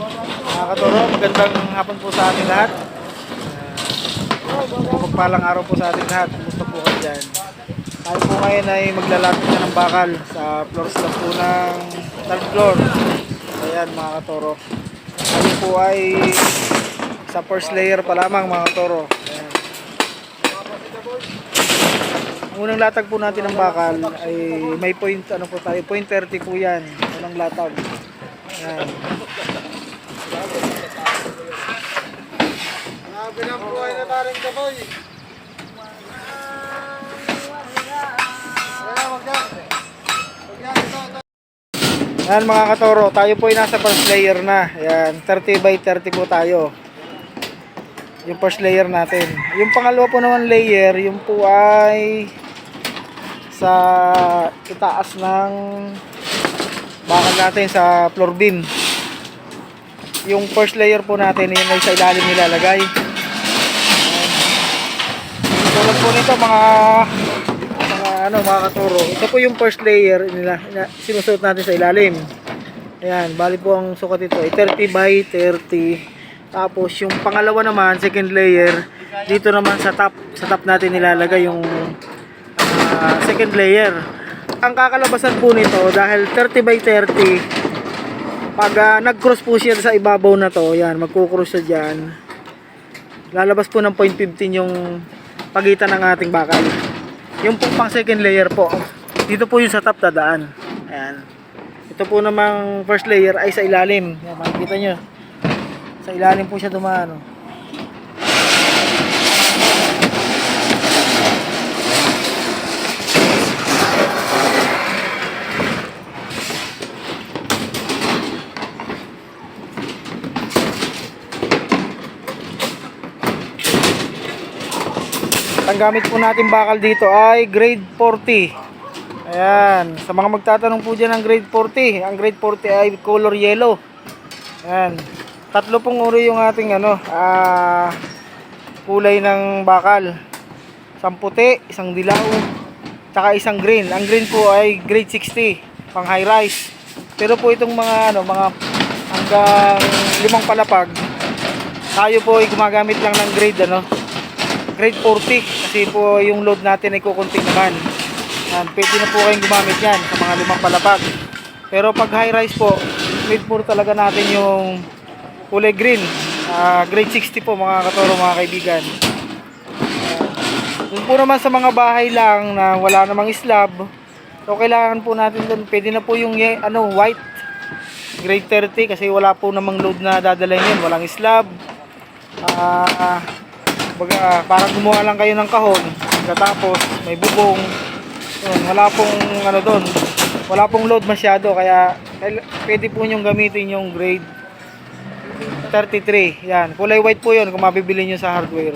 Mga katoro, magandang hapon po sa ating lahat. Magpalang araw po sa ating lahat. Kumusta po kayo dyan? Tayo po ngayon ay maglalapit na ng bakal sa floor slab po ng third floor. Ayan mga katoro. Tayo po ay sa first layer pa lamang mga katoro. Ayan. Ang unang latag po natin ng bakal ay may point, ano po tayo, point 30 po yan. Unang latag. Ayan. Pinambuhay na taring kaboy. Yan mga katoro, tayo po ay nasa first layer na. Yan, 30 by 30 po tayo. Yung first layer natin. Yung pangalawa po naman layer, yung po ay sa itaas ng bakal natin sa floor beam. Yung first layer po natin, yun ay sa ilalim nilalagay. Tulad po nito mga katuro. Ito po yung first layer nila sinusuot natin sa ilalim. Ayan, bali po ang sukat ito ay 30 by 30. Tapos yung pangalawa naman, second layer, dito naman sa top natin nilalagay yung second layer. Ang kakalabasan po nito dahil 30 by 30, pag nag-cross po siya sa ibabaw na to, yan, magkukross siya dyan. Lalabas po ng 0.15 yung pagitan ng ating bakal. Yung po pang second layer po, dito po yung sa top dadaan. Ayan. Ito po namang first layer ay sa ilalim. Yan, makikita nyo. Sa ilalim po siya dumaan. Ang gamit po natin bakal dito ay grade 40. Ayan, sa mga magtatanong po dyan ng grade 40, ang grade 40 ay color yellow. Ayan, tatlo pong uri yung ating kulay ng bakal. Isang puti, isang dilaw, tsaka isang green. Ang green po ay grade 60, pang high rise. Pero po itong mga mga hanggang 5 palapag, tayo po ay gumagamit lang ng grade grade 40 kasi po yung load natin ay kukunting naman. Yan, pwede na po kayong gumamit yan sa mga 5 palapag. Pero pag high rise po, grade 4 talaga natin yung kulay green. Grade 60 po mga katoro, mga kaibigan. Yun po naman sa mga bahay lang na wala namang slab, so kailangan po natin doon, pwede na po yung white grade 30 kasi wala po namang load na dadalhin yun, walang slab. Parang gumawa lang kayo ng kahon, tapos may bubong. Yun, wala pong doon, wala pong load masyado, kaya pwede po nyong gamitin yung grade 33. Yan, kulay white po yun kung mabibili nyo sa hardware.